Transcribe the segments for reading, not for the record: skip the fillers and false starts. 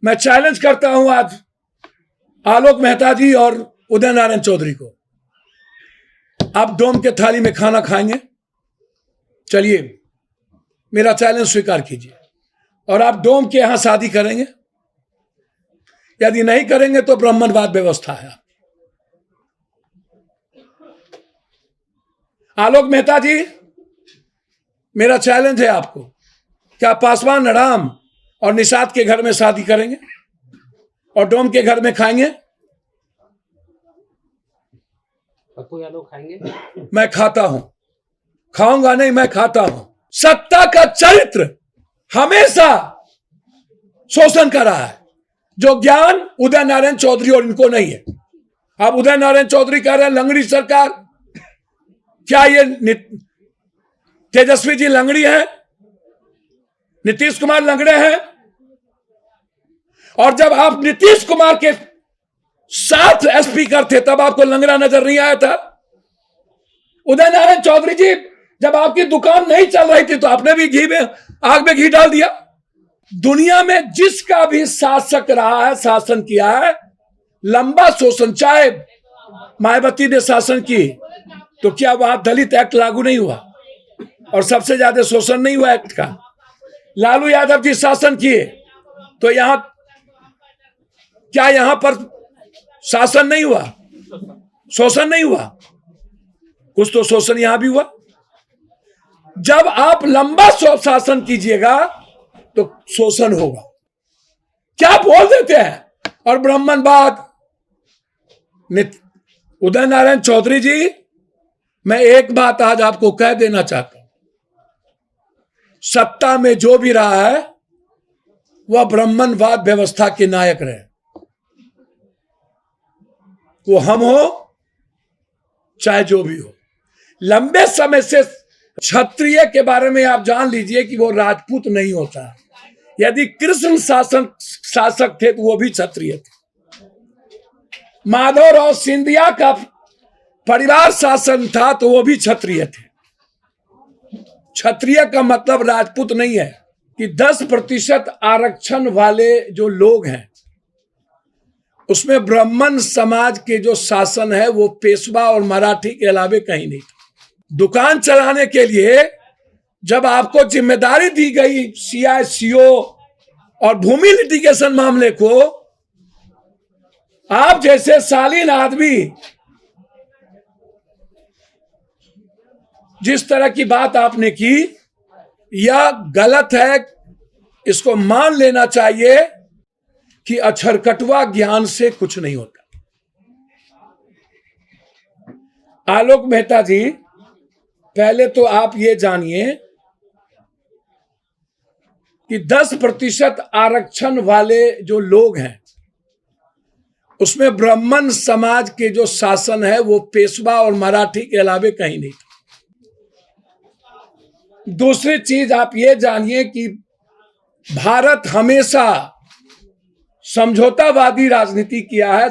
मैं चैलेंज करता हूं आज आलोक मेहता जी और उदय नारायण चौधरी को। आप डोम के थाली में खाना खाएंगे? चलिए, मेरा चैलेंज स्वीकार कीजिए। और आप डोम के यहां शादी करेंगे? यदि नहीं करेंगे तो ब्राह्मणवाद व्यवस्था है। आलोक मेहता जी, मेरा चैलेंज है आपको, क्या पासवान राम और निषाद के घर में शादी करेंगे और डोम के घर में खाएंगे? पप्पू यादव खाएंगे? मैं खाता हूं, खाऊंगा नहीं, मैं खाता हूं। सत्ता का चरित्र हमेशा शोषण कर रहा है, जो ज्ञान उदय नारायण चौधरी और इनको नहीं है। अब उदय नारायण चौधरी कह रहे हैं लंगड़ी सरकार। क्या ये तेजस्वी जी लंगड़ी है? नीतीश कुमार लंगड़े हैं? और जब आप नीतीश कुमार के साथ स्पीकर थे तब आपको लंगड़ा नजर नहीं आया था? उदय नारायण चौधरी जी, जब आपकी दुकान नहीं चल रही थी तो आपने भी आग में घी डाल दिया। दुनिया में जिसका भी शासक रहा है, शासन किया है, लंबा शोषण, चाहे मायावती ने शासन की तो क्या वहां दलित एक्ट लागू नहीं हुआ? और सबसे ज्यादा शोषण नहीं हुआ एक्ट का? लालू यादव जी शासन किए तो यहां क्या यहां पर शासन नहीं हुआ, शोषण नहीं हुआ? कुछ तो शोषण यहां भी हुआ। जब आप लंबा शासन कीजिएगा तो शोषण होगा। क्या बोल देते हैं? और ब्राह्मणवाद। उदय नारायण चौधरी जी, मैं एक बात आज आपको कह देना चाहता हूं, सत्ता में जो भी रहा है वह ब्राह्मणवाद व्यवस्था के नायक रहे। वो हम हो चाहे जो भी हो। लंबे समय से क्षत्रिय के बारे में आप जान लीजिए कि वो राजपूत नहीं होता। यदि कृष्ण शासक थे तो वो भी क्षत्रिय थे। माधवराव सिंधिया का परिवार शासन था तो वो भी क्षत्रिय थे। क्षत्रिय का मतलब राजपूत नहीं है। कि 10% आरक्षण वाले जो लोग हैं उसमें ब्राह्मण समाज के जो शासन है वो पेशवा और मराठी के अलावे कहीं नहीं था। दुकान चलाने के लिए जब आपको जिम्मेदारी दी गई CICO और भूमि लिटिगेशन मामले को, आप जैसे शालीन आदमी जिस तरह की बात आपने की, यह गलत है। इसको मान लेना चाहिए कि अक्षरकटुआ ज्ञान से कुछ नहीं होता। आलोक मेहता जी, पहले तो आप ये जानिए कि 10% आरक्षण वाले जो लोग हैं उसमें ब्राह्मण समाज के जो शासन है वो पेशवा और मराठी के अलावे कहीं नहीं था। दूसरी चीज आप ये जानिए कि भारत हमेशा समझौतावादी राजनीति किया है,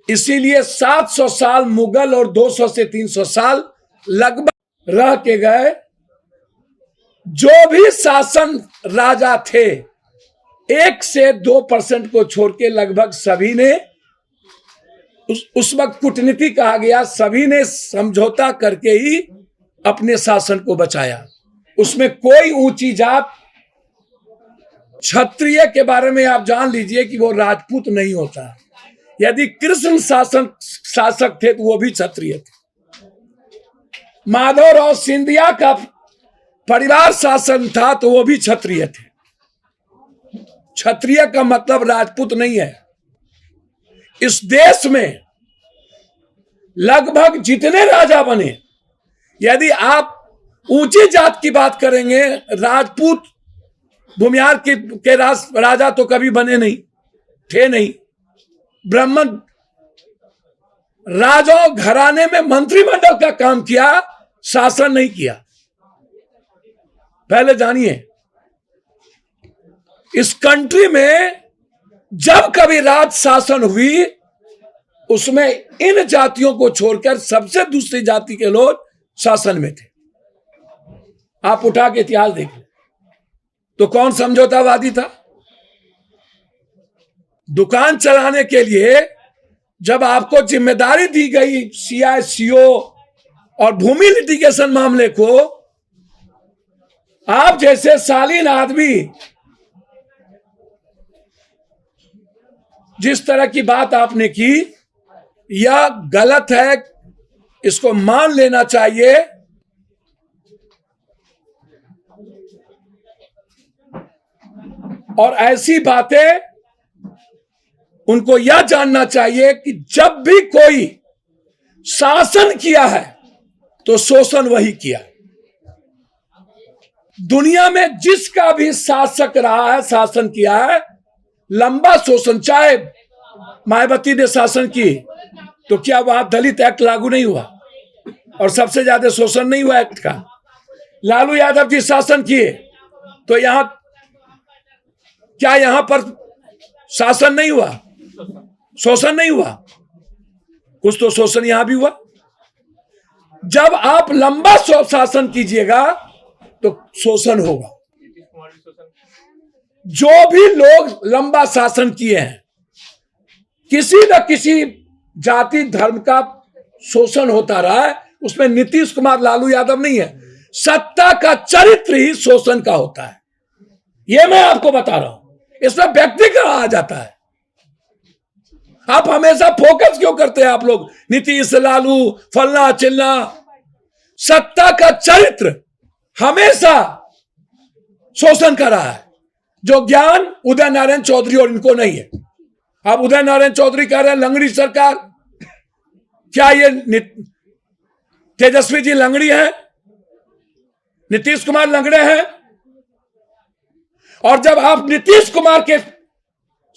इसीलिए 700 साल मुगल और 200 से 300 साल लगभग रह के गए। जो भी शासन राजा थे 1 से 2% को छोड़ के लगभग सभी ने, उस वक्त कूटनीति कहा गया, सभी ने समझौता करके ही अपने शासन को बचाया। उसमें कोई ऊंची जात, क्षत्रिय के बारे में आप जान लीजिए कि वो राजपूत नहीं होता। यदि कृष्ण शासक थे तो वो भी क्षत्रिय थे। माधवराव सिंधिया का परिवार शासन था तो वो भी क्षत्रिय थे। क्षत्रिय का मतलब राजपूत नहीं है। इस देश में लगभग जितने राजा बने, यदि आप ऊंची जात की बात करेंगे, राजपूत भूमिहार के राजा तो कभी बने नहीं, थे नहीं। ब्राह्मण राजाओं घराने में मंत्रिमंडल का काम किया, शासन नहीं किया। पहले जानिए, इस कंट्री में जब कभी राज शासन हुई उसमें इन जातियों को छोड़कर सबसे दूसरी जाति के लोग शासन में थे। आप उठा के इतिहास देख लें तो कौन समझौतावादी था? दुकान चलाने के लिए जब आपको जिम्मेदारी दी गई CICO और भूमि लिटिगेशन मामले को, आप जैसे शालीन आदमी जिस तरह की बात आपने की, यह गलत है, इसको मान लेना चाहिए। और ऐसी बातें उनको यह जानना चाहिए कि जब भी कोई शासन किया है तो शोषण वही किया। दुनिया में जिसका भी शासक रहा है, शासन किया है, लंबा शोषण। चाहे मायावती ने शासन की तो क्या वहां दलित एक्ट लागू नहीं हुआ और सबसे ज्यादा शोषण नहीं हुआ एक्ट का? लालू यादव जी शासन किए तो यहां क्या यहां पर शासन नहीं हुआ, शोषण नहीं हुआ? कुछ तो शोषण यहां भी हुआ। जब आप लंबा शासन कीजिएगा तो शोषण होगा। जो भी लोग लंबा शासन किए हैं, किसी न किसी जाति धर्म का शोषण होता रहा है। उसमें नीतीश कुमार, लालू यादव नहीं है। सत्ता का चरित्र ही शोषण का होता है, यह मैं आपको बता रहा हूं। इसमें व्यक्ति का आ जाता है। आप हमेशा फोकस क्यों करते हैं आप लोग, नीतीश, लालू, फलना चिल्ला? सत्ता का चरित्र हमेशा शोषण कर रहा है, जो ज्ञान उदय नारायण चौधरी और इनको नहीं है। आप उदय नारायण चौधरी कह रहे हैं लंगड़ी सरकार, क्या ये तेजस्वी जी लंगड़ी है? नीतीश कुमार लंगड़े हैं? और जब आप नीतीश कुमार के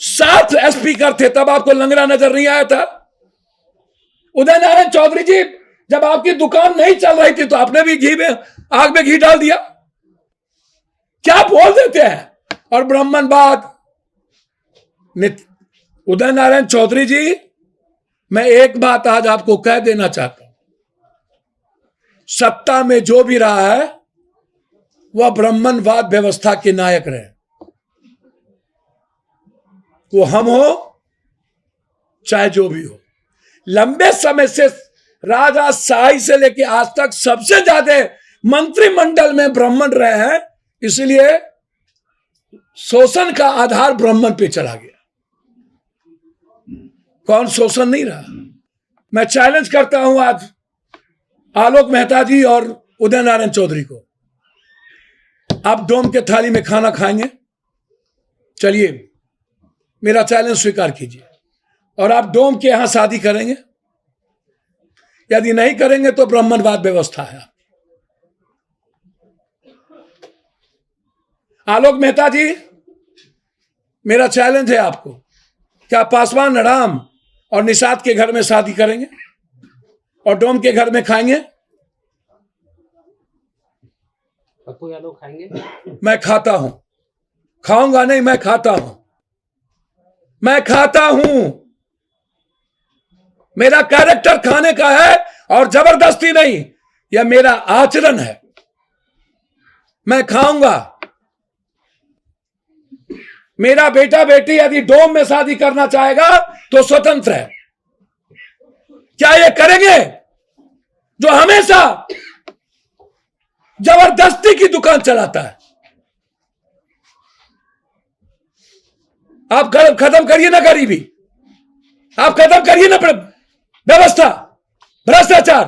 साथ स्पीकर थे तब आपको लंगड़ा नजर नहीं आया था? उदय नारायण चौधरी जी, जब आपकी दुकान नहीं चल रही थी तो आपने भी घी में, आग में घी डाल दिया। क्या बोल देते हैं? और ब्राह्मणवाद। उदय नारायण चौधरी जी, मैं एक बात आज आपको कह देना चाहता हूं, सत्ता में जो भी रहा है वह ब्राह्मणवाद व्यवस्था के नायक रहे। वो हम हो चाहे जो भी हो, लंबे समय से राजशाही से लेकर आज तक सबसे ज्यादा मंत्रिमंडल में ब्राह्मण रहे हैं, इसलिए शोषण का आधार ब्राह्मण पे चला गया। कौन शोषण नहीं रहा? मैं चैलेंज करता हूं आज आलोक मेहता जी और उदय नारायण चौधरी को, आप डोम के थाली में खाना खाएंगे? चलिए, मेरा चैलेंज स्वीकार कीजिए। और आप डोम के यहां शादी करेंगे? यदि नहीं करेंगे तो ब्राह्मणवाद व्यवस्था है। आलोक मेहता जी, मेरा चैलेंज है आपको, क्या पासवान राम और निषाद के घर में शादी करेंगे और डोम के घर में खाएंगे? पप्पू यादव खाएंगे? मैं खाता हूं, खाऊंगा नहीं, मैं खाता हूं, मैं खाता हूं। मेरा कैरेक्टर खाने का है और जबरदस्ती नहीं, यह मेरा आचरण है। मैं खाऊंगा। मेरा बेटा बेटी यदि डोम में शादी करना चाहेगा तो स्वतंत्र है। क्या ये करेंगे जो हमेशा जबरदस्ती की दुकान चलाता है? आप खत्म करिए ना गरीबी, आप खत्म करिए ना व्यवस्था, भ्रष्टाचार।